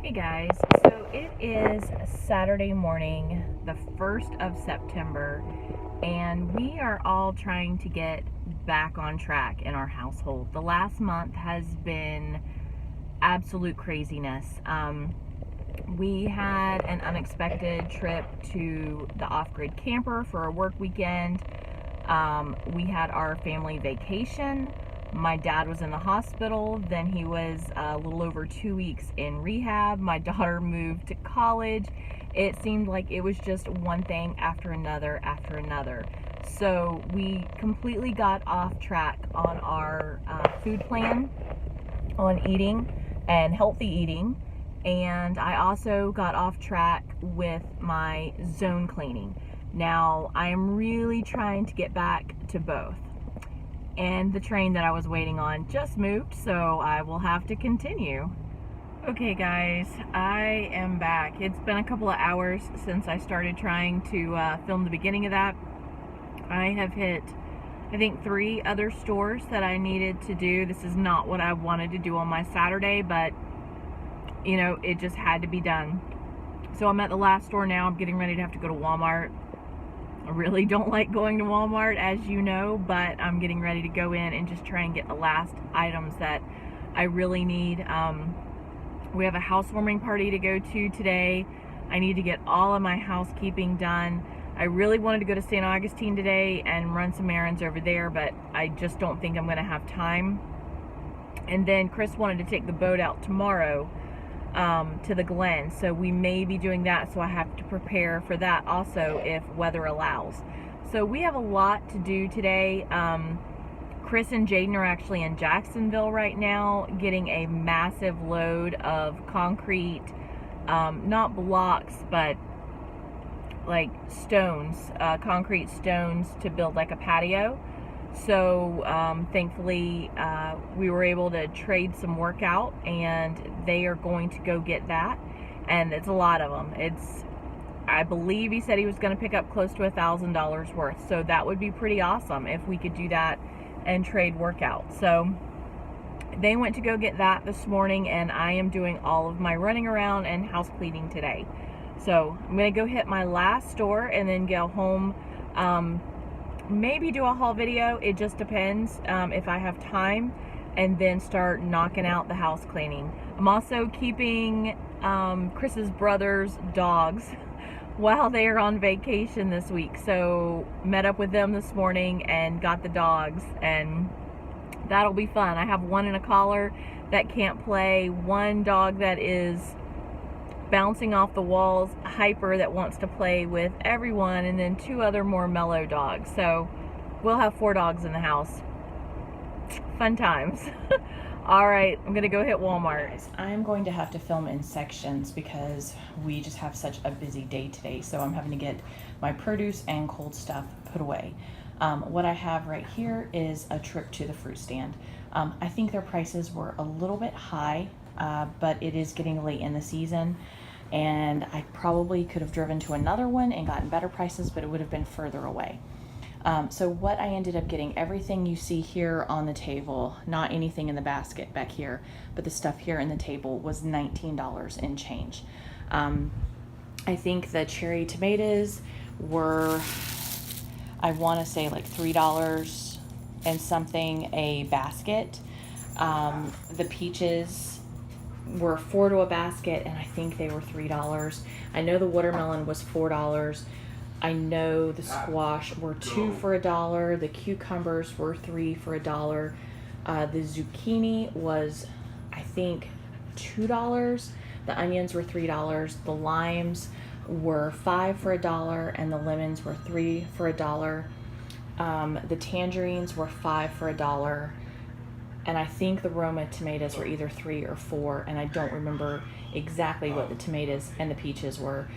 Hey guys, so it is Saturday morning, the 1st of September, and we are all trying to get back on track in our household. The last month has been absolute craziness. We had an unexpected trip to the off-grid camper for a work weekend. We had our family vacation. My dad was in the hospital, then he was a little over 2 weeks in rehab. My daughter moved to college. It seemed like it was just one thing after another after another. So we completely got off track on our food plan on eating and healthy eating. And I also got off track with my zone cleaning. Now I am really trying to get back to both. And the train that I was waiting on just moved, so I will have to continue. Okay guys, I am back. It's been a couple of hours since I started trying to film the beginning of that. I have hit, I think, 3 other stores that I needed to do. This is not what I wanted to do on my Saturday, but you know, it just had to be done. So I'm at the last store now. I'm getting ready to have to go to Walmart. I really don't like going to Walmart, as you know, but I'm getting ready to go in and just try and get the last items that I really need. We have a housewarming party to go to today. I need to get all of my housekeeping done. I really wanted to go to St. Augustine today and run some errands over there, but I just don't think I'm going to have time. And then Chris wanted to take the boat out tomorrow to the Glen, so we may be doing that, so I have to prepare for that also if weather allows. So we have a lot to do today. Chris and Jaden are actually in Jacksonville right now getting a massive load of concrete, not blocks, but like stones, concrete stones to build like a patio. So thankfully we were able to trade some work out, and they are going to go get that, and it's a lot of them. I believe he said he was going to pick up close to $1,000 worth, so that would be pretty awesome if we could do that and trade work out. So they went to go get that this morning, and I am doing all of my running around and house cleaning today. So I'm going to go hit my last store and then go home. Maybe do a haul video. It just depends if I have time, and then start knocking out the house cleaning. I'm also keeping Chris's brother's dogs while they are on vacation this week, so met up with them this morning and got the dogs, and that'll be fun. I have one in a collar that can't play, one dog that is bouncing off the walls, hyper, that wants to play with everyone, and then 2 other more mellow dogs. So we'll have 4 dogs in the house. Fun times. All right, I'm gonna go hit Walmart. I'm going to have to film in sections because we just have such a busy day today, so I'm having to get my produce and cold stuff put away. What I have right here is a trip to the fruit stand. I think their prices were a little bit high, but it is getting late in the season, and I probably could have driven to another one and gotten better prices, but it would have been further away. So what I ended up getting, everything you see here on the table, not anything in the basket back here, but the stuff here in the table, was $19 and change. I think the cherry tomatoes were, I want to say like $3 and something a basket. The peaches were $4 to a basket, and I think they were $3. I know the watermelon was $4. I know the squash were $2 for $1. The cucumbers were $3 for $1. The zucchini was, I think, $2. The onions were $3. The limes were $5 for $1, and the lemons were $3 for $1. The tangerines were $5 for $1. And I think the Roma tomatoes were either $3 or $4, and I don't remember exactly what the tomatoes and the peaches were.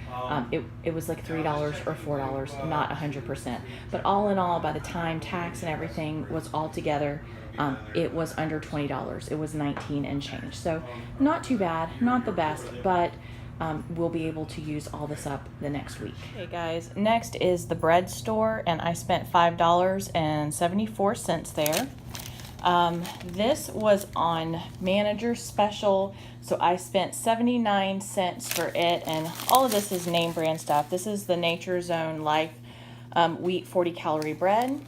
It was like $3 or $4, not 100%. But all in all, by the time tax and everything was all together, it was under $20. It was 19 and change. So not too bad, not the best, but we'll be able to use all this up the next week. Okay guys, next is the bread store, and I spent $5.74 there. This was on manager special, so I spent 79 cents for it, and all of this is name brand stuff. This is the Nature Zone Life wheat 40 calorie bread.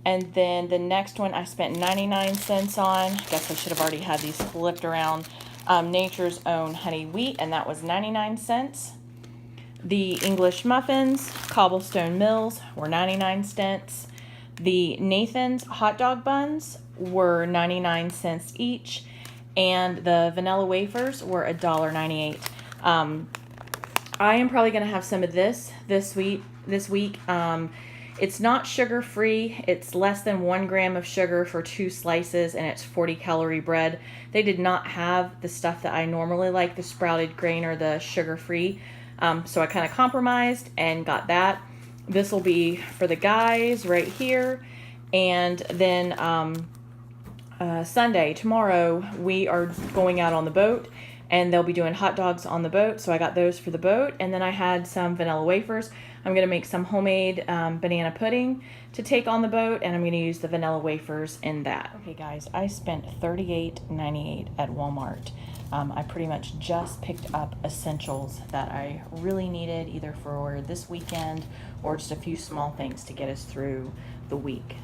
And then the next one I spent 99 cents on. I guess I should have already had these flipped around. Nature's Own honey wheat, and that was 99 cents. The English muffins, Cobblestone Mills, were 99 cents. The Nathan's hot dog buns were 99 cents each, and the vanilla wafers were $1.98. I am probably going to have some of this week. It's not sugar free. It's less than 1 gram of sugar for 2 slices, and it's 40 calorie bread. They did not have the stuff that I normally like, the sprouted grain or the sugar free. So I kind of compromised and got that. This will be for the guys right here. And then Sunday, tomorrow, we are going out on the boat, and they'll be doing hot dogs on the boat. So I got those for the boat. And then I had some vanilla wafers. I'm going to make some homemade banana pudding to take on the boat, and I'm going to use the vanilla wafers in that. Okay guys, I spent $38.98 at Walmart. I pretty much just picked up essentials that I really needed, either for this weekend or just a few small things to get us through the week.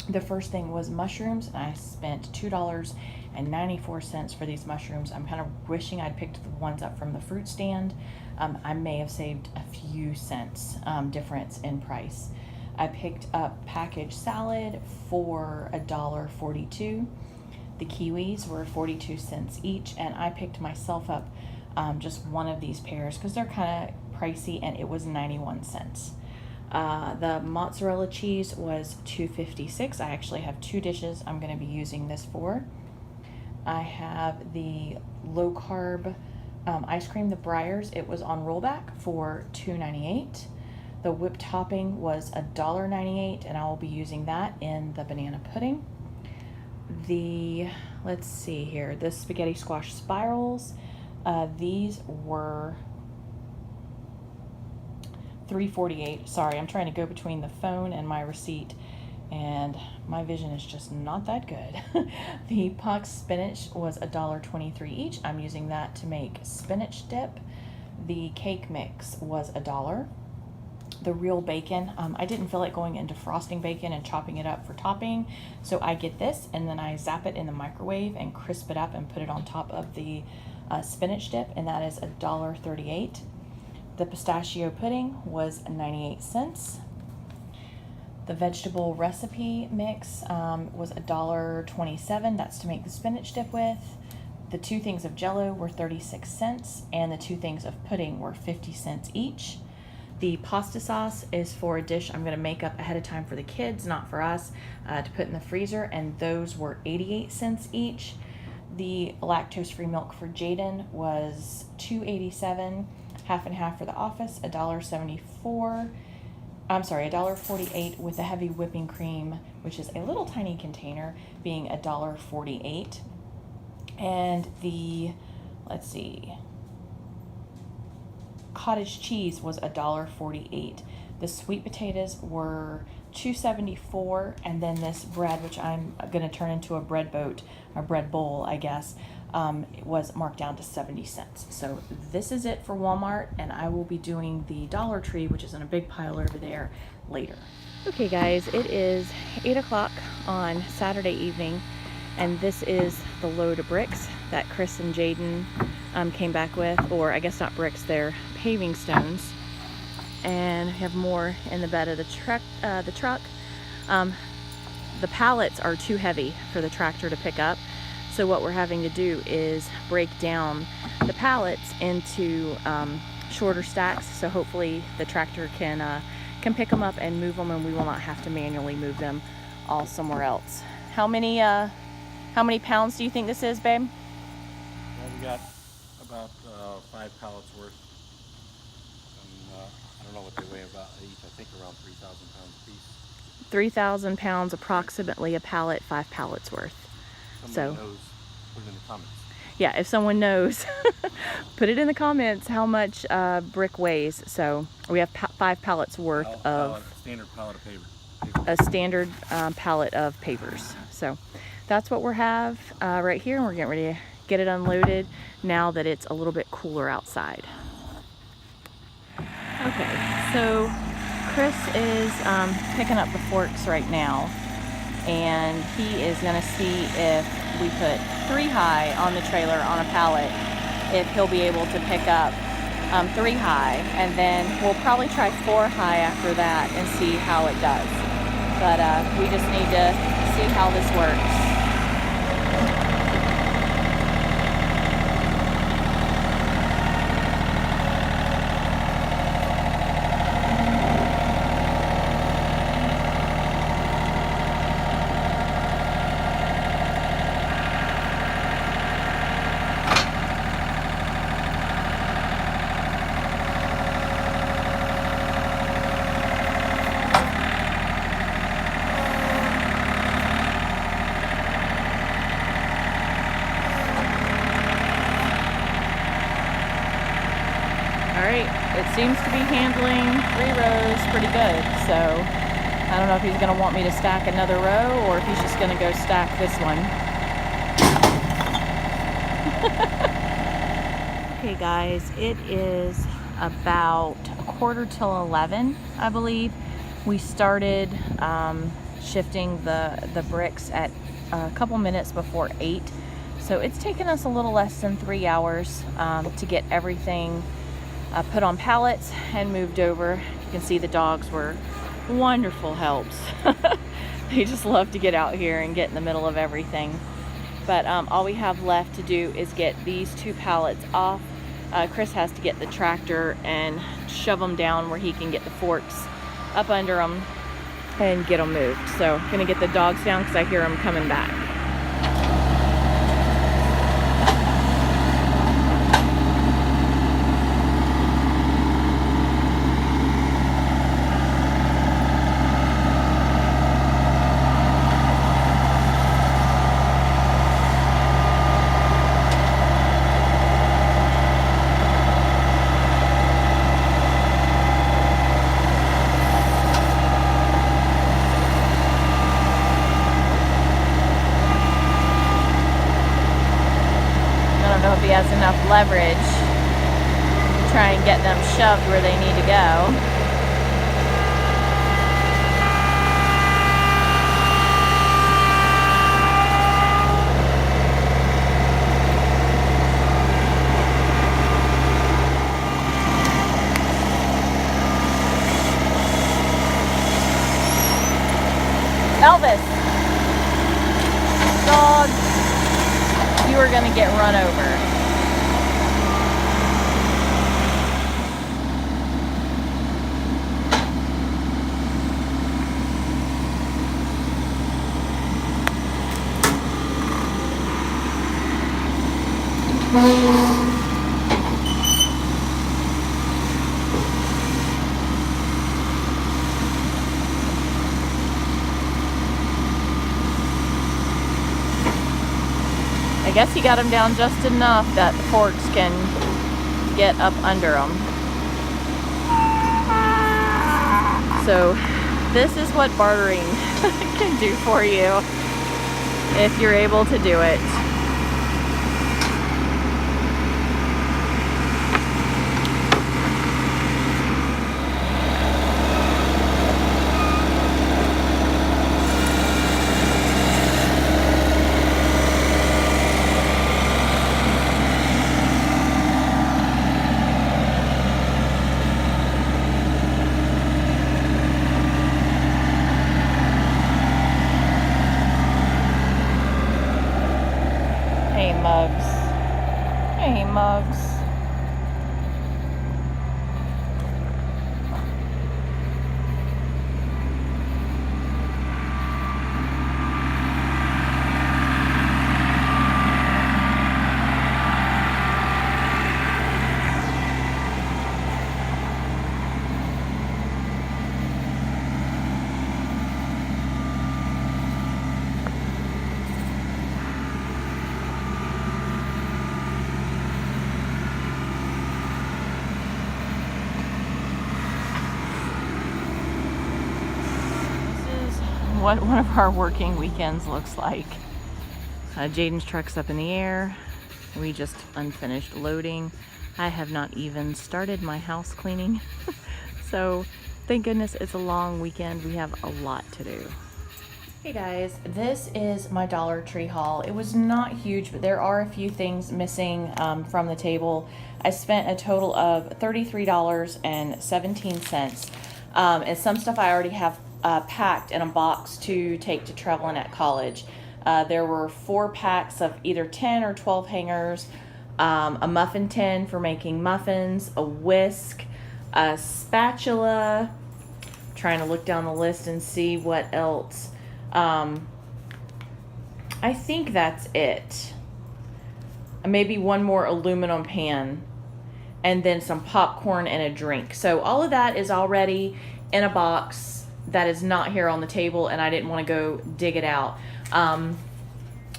The first thing was mushrooms, and I spent $2.94 for these mushrooms. I'm kind of wishing I'd picked the ones up from the fruit stand. I may have saved a few cents difference in price. I picked up packaged salad for $1.42. The kiwis were 42 cents each, and I picked myself up just one of these pears because they're kind of pricey, and it was 91 cents. The mozzarella cheese was $2.56. I actually have 2 dishes I'm going to be using this for. I have the low carb ice cream, the Breyers. It was on rollback for $2.98. The whipped topping was $1.98, and I will be using that in the banana pudding. Let's see here, the spaghetti squash spirals, these were $3.48. Sorry, I'm trying to go between the phone and my receipt, and my vision is just not that good. The Puck's spinach was $1.23 each. I'm using that to make spinach dip. The cake mix was $1. The real bacon, I didn't feel like going into frosting bacon and chopping it up for topping, so I get this and then I zap it in the microwave and crisp it up and put it on top of the spinach dip, and that is $1.38. The pistachio pudding was 98 cents. The vegetable recipe mix was $1.27. That's to make the spinach dip with. The 2 things of Jell-O were 36 cents, and the 2 things of pudding were 50 cents each. The pasta sauce is for a dish I'm going to make up ahead of time for the kids, not for us, to put in the freezer, and those were 88 cents each. The lactose-free milk for Jaden was $2.87, half and half for the office, $1.48 with the heavy whipping cream, which is a little tiny container, being $1.48. And let's see, cottage cheese was $1.48. The sweet potatoes were $2.74, and then this bread, which I'm going to turn into a bread bowl, I guess, it was marked down to 70 cents. So this is it for Walmart, and I will be doing the Dollar Tree, which is in a big pile over there, later. Okay guys, it is 8 o'clock on Saturday evening, and this is the load of bricks that Chris and Jaden came back with, or I guess not bricks, they're paving stones. And we have more in the bed of the truck. The pallets are too heavy for the tractor to pick up, so what we're having to do is break down the pallets into shorter stacks, so hopefully the tractor can pick them up and move them, and we will not have to manually move them all somewhere else. How many pounds do you think this is, babe? Well, we got about 5 pallets worth. I don't know what they weigh about each. I think around 3,000 pounds a piece. 3,000 pounds approximately a pallet, 5 pallets worth. Someone knows, put it in the comments. Yeah, if someone knows, put it in the comments how much brick weighs. So we have 5 pallets worth of standard pallet of paper. A standard pallet of pavers. So that's what we have right here, and we're getting ready to get it unloaded now that it's a little bit cooler outside. Okay, so Chris is picking up the forks right now, and he is going to see if we put 3 high on the trailer on a pallet, if he'll be able to pick up 3 high, and then we'll probably try 4 high after that and see how it does. But we just need to see how this works. It seems to be handling 3 rows pretty good, so I don't know if he's going to want me to stack another row or if he's just going to go stack this one. Okay guys, it is about 11:15, I believe. We started shifting the bricks at a couple minutes before 8, so it's taken us a little less than 3 hours to get everything put on pallets and moved over. You can see the dogs were wonderful helps. They just love to get out here and get in the middle of everything. But all we have left to do is get these 2 pallets off. Chris has to get the tractor and shove them down where he can get the forks up under them and get them moved. So I'm gonna get the dogs down because I hear them coming back. He has enough leverage to try and get them shoved where they need to go. Elvis, dog, you are going to get run over. I guess he got them down just enough that the forks can get up under them. So this is what bartering can do for you if you're able to do it. Hey, Mugs. what one of our working weekends looks like. Jaden's truck's up in the air. We just unfinished loading. I have not even started my house cleaning. So thank goodness it's a long weekend. We have a lot to do. Hey guys, this is my Dollar Tree haul. It was not huge, but there are a few things missing from the table. I spent a total of $33.17. And some stuff I already have packed in a box to take to Trevlin at college. There were 4 packs of either 10 or 12 hangers, a muffin tin for making muffins, a whisk, a spatula. Trying to look down the list and see what else. I think that's it. Maybe one more aluminum pan, and then some popcorn and a drink. So all of that is already in a box that is not here on the table, and I didn't want to go dig it out.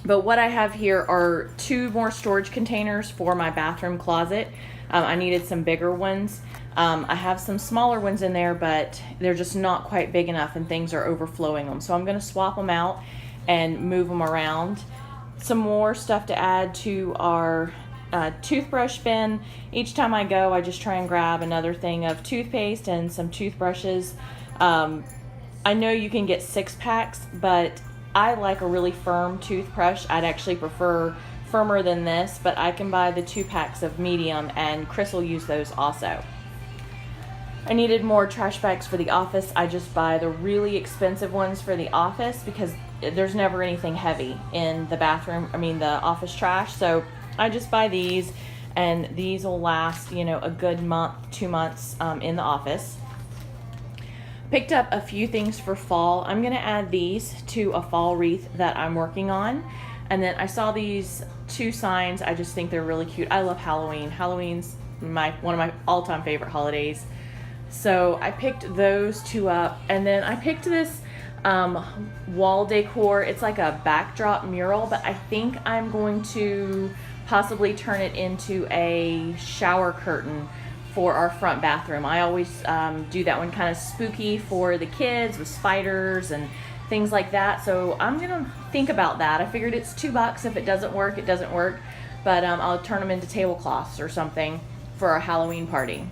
But what I have here are 2 more storage containers for my bathroom closet. I needed some bigger ones. I have some smaller ones in there, but they're just not quite big enough and things are overflowing them. So I'm going to swap them out and move them around. Some more stuff to add to our toothbrush bin. Each time I go, I just try and grab another thing of toothpaste and some toothbrushes. I know you can get 6 packs, but I like a really firm toothbrush. I'd actually prefer firmer than this, but I can buy the 2 packs of medium, and Chris will use those also. I needed more trash bags for the office. I just buy the really expensive ones for the office because there's never anything heavy in the bathroom, the office trash. So I just buy these, and these will last, a good month, 2 months in the office. Picked up a few things for fall. I'm gonna add these to a fall wreath that I'm working on. And then I saw these 2 signs. I just think they're really cute. I love Halloween. Halloween's one of my all-time favorite holidays. So I picked those 2 up, and then I picked this wall decor. It's like a backdrop mural, but I think I'm going to possibly turn it into a shower curtain for our front bathroom. I always do that one kind of spooky for the kids with spiders and things like that. So I'm gonna think about that. I figured it's $2. If it doesn't work, it doesn't work. But I'll turn them into tablecloths or something for our Halloween party.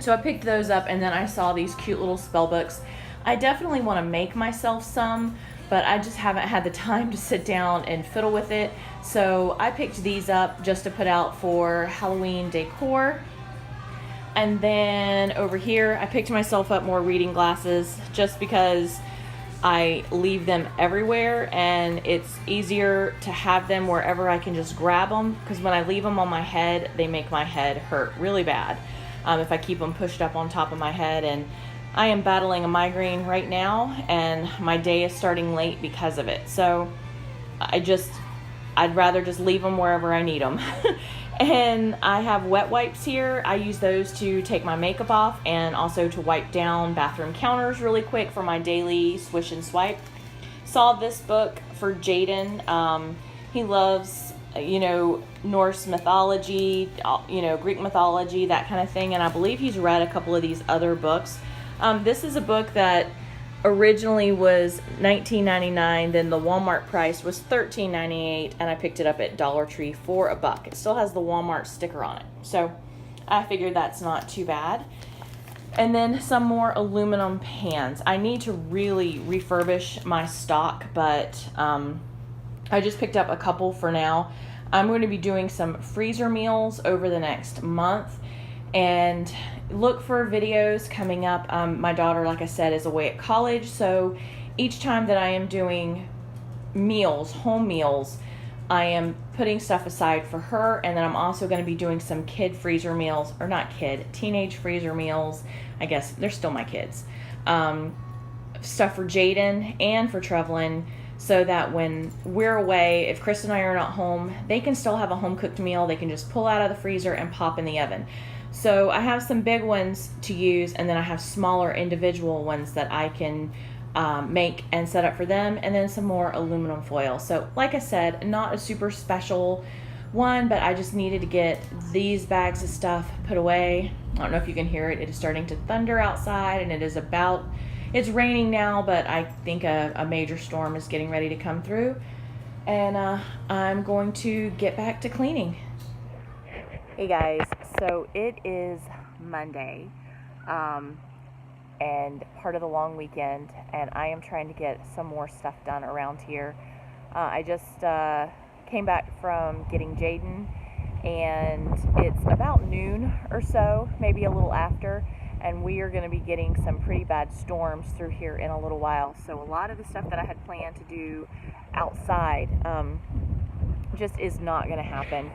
So I picked those up, and then I saw these cute little spell books. I definitely want to make myself some, but I just haven't had the time to sit down and fiddle with it. So I picked these up just to put out for Halloween decor. And then over here, I picked myself up more reading glasses just because I leave them everywhere, and it's easier to have them wherever I can just grab them, because when I leave them on my head, they make my head hurt really bad. If I keep them pushed up on top of my head, and I am battling a migraine right now, and my day is starting late because of it. So I'd rather just leave them wherever I need them. And I have wet wipes here. I use those to take my makeup off, and also to wipe down bathroom counters really quick for my daily swish and swipe. Saw this book for Jaden. He loves Norse mythology, Greek mythology, that kind of thing. And I believe he's read a couple of these other books. This is a book that originally was $19.99, then the Walmart price was $13.98, and I picked it up at Dollar Tree for $1. It still has the Walmart sticker on it. So I figured that's not too bad. And then some more aluminum pans. I need to really refurbish my stock, but I just picked up a couple for now. I'm going to be doing some freezer meals over the next month, and look for videos coming up. My daughter, like I said, is away at college, so each time that I am doing meals, home meals, I am putting stuff aside for her, and then I'm also going to be doing some teenage freezer meals. I guess they're still my kids. Stuff for Jaden and for Trevlin, so that when we're away, if Chris and I are not home, they can still have a home-cooked meal. They can just pull out of the freezer and pop in the oven. So I have some big ones to use, and then I have smaller individual ones that I can make and set up for them, and then some more aluminum foil. So like I said, not a super special one, but I just needed to get these bags of stuff put away. I don't know if you can hear it. It is starting to thunder outside, and it is about It's raining now, but I think a major storm is getting ready to come through. And I'm going to get back to cleaning. Hey guys, so it is Monday, and part of the long weekend, and I am trying to get some more stuff done around here. I just came back from getting Jaden, and it's about noon or so, maybe a little after, and we are going to be getting some pretty bad storms through here in a little while. So a lot of the stuff that I had planned to do outside just is not going to happen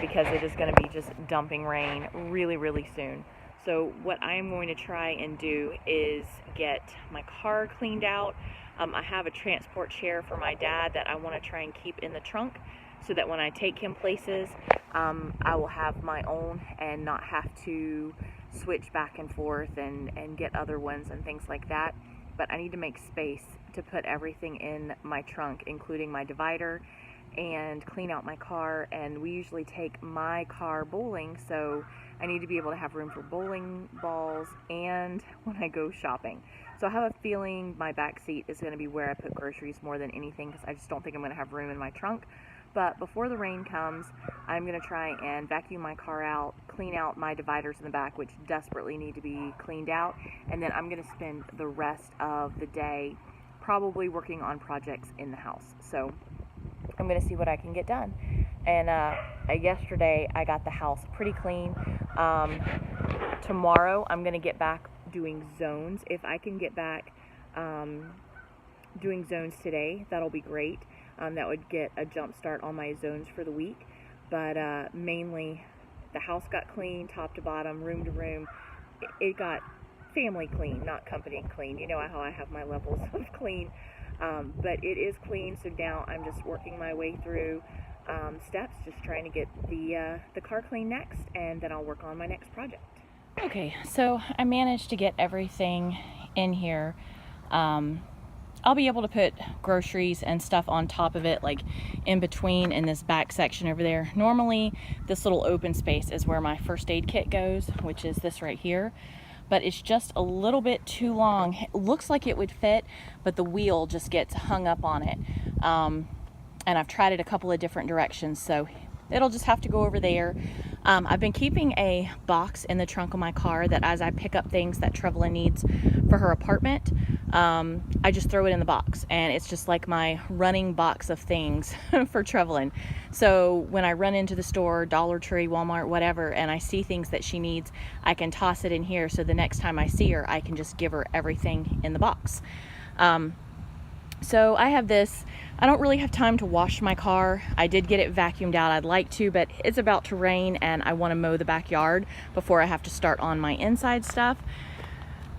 because it is going to be just dumping rain really, really soon. So what I am going to try and do is get my car cleaned out. I have a transport chair for my dad that I want to try and keep in the trunk so that when I take him places, I will have my own and not have to switch back and forth and get other ones and things like that. But I need to make space to put everything in my trunk, including my divider, and clean out my car. And we usually take my car bowling, so I need to be able to have room for bowling balls and when I go shopping. So I have a feeling my back seat is going to be where I put groceries more than anything, because I just don't think I'm going to have room in my trunk. But before the rain comes, I'm going to try and vacuum my car out, clean out my dividers in the back, which desperately need to be cleaned out, and then I'm going to spend the rest of the day probably working on projects in the house. So I'm going to see what I can get done. And yesterday I got the house pretty clean. Tomorrow I'm going to get back doing zones. If I can get back doing zones today, that'll be great. That would get a jump start on my zones for the week. But mainly the house got clean, top to bottom, room to room. It got family clean, not company clean. You know how I have my levels of clean. But it is clean, so now I'm just working my way through steps, just trying to get the car clean next, and then I'll work on my next project. Okay, so I managed to get everything in here. I'll be able to put groceries and stuff on top of it, like in between in this back section over there. Normally, this little open space is where my first aid kit goes, which is this right here. But it's just a little bit too long. It looks like it would fit, but the wheel just gets hung up on it. And I've tried it a couple of different directions, so it'll just have to go over there. I've been keeping a box in the trunk of my car that as I pick up things that Trevelyn needs for her apartment, I just throw it in the box, and it's just like my running box of things for Trevelyn. So when I run into the store, Dollar Tree, Walmart, whatever, and I see things that she needs, I can toss it in here, so the next time I see her, I can just give her everything in the box. So I have this. I don't really have time to wash my car. I did get it vacuumed out. I'd like to, but it's about to rain and I want to mow the backyard before I have to start on my inside stuff.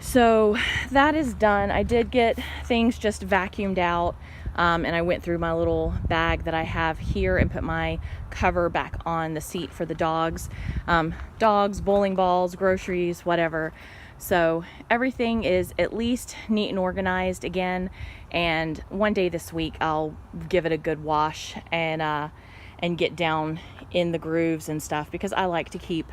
So that is done. I did get things just vacuumed out, and I went through my little bag that I have here and put my cover back on the seat for the dogs. Dogs, bowling balls, groceries, whatever. So everything is at least neat and organized again, and one day this week I'll give it a good wash and get down in the grooves and stuff, because I like to keep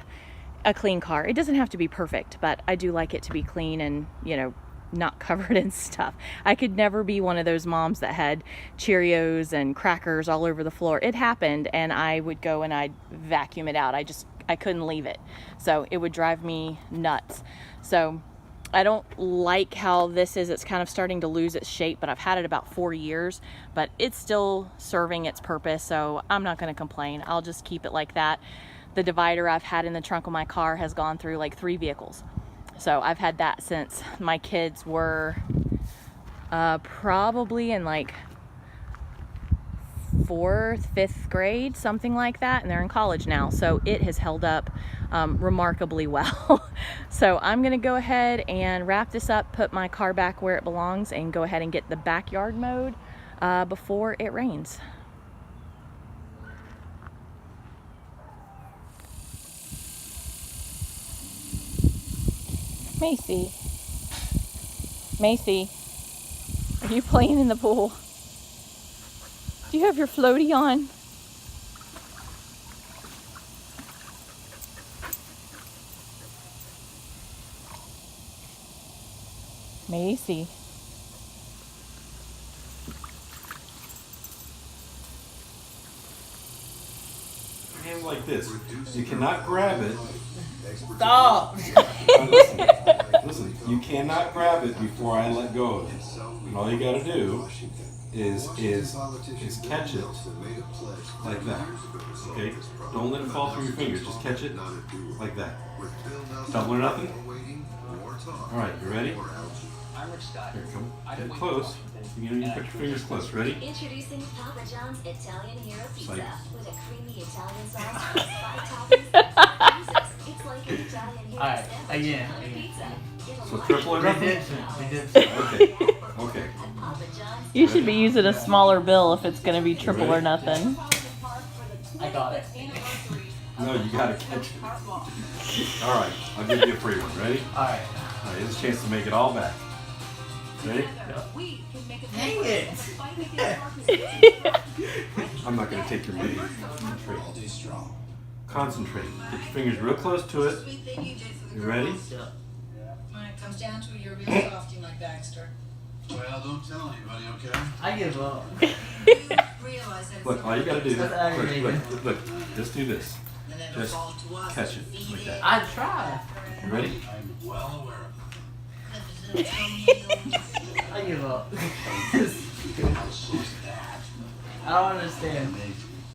a clean car. It doesn't have to be perfect, but I do like it to be clean and, you know, not covered in stuff. I could never be one of those moms that had Cheerios and crackers all over the floor. It happened, and I would go and I'd vacuum it out. I couldn't leave it. So it would drive me nuts. So I don't like how this is. It's kind of starting to lose its shape, but I've had it about 4 years, but it's still serving its purpose. So I'm not going to complain. I'll just keep it like that. The divider I've had in the trunk of my car has gone through like 3 vehicles. So I've had that since my kids were probably in like 4th, 5th grade, something like that, and they're in college now, so it has held up remarkably well. So I'm gonna go ahead and wrap this up, put my car back where it belongs, and go ahead and get the backyard mowed before it rains. Macey, are you playing in the pool? Do you have your floaty on? Macey. Hand like this. You cannot grab it. Stop! Listen, you cannot grab it before I let go of it. And all you gotta do is catch it like that. Okay? Don't let it fall through your fingers. Just catch it like that. Double or nothing? Alright, you ready? Here, come. Get close. You need to put your fingers close. Ready? Introducing Papa John's Italian Hero Pizza Like, with a creamy Italian sauce with 5 toppings. It's like an Italian Hero Alright, sandwich again. on a pizza. so triple or nothing? Redemption. Okay. Okay. Papa John's. You should be using a smaller bill if it's going to be triple or nothing. I got it. No, you gotta catch it. Alright, I'll give you a free one. Ready? Alright. Alright, here's a chance to make it all back. Ready? Dang it! I'm not gonna take your money. Concentrate. Concentrate. Get your fingers real close to it. You ready? When it comes down to it, you're a real softy, Mike Baxter. Well, don't tell anybody, okay? I give up. You realize that Look, all you gotta do, That's aggravating. look, just do this. and then it'll Just fall to us. catch it like that. I try. You ready? I'm well aware of I give up. it. How so is that? I don't understand. Make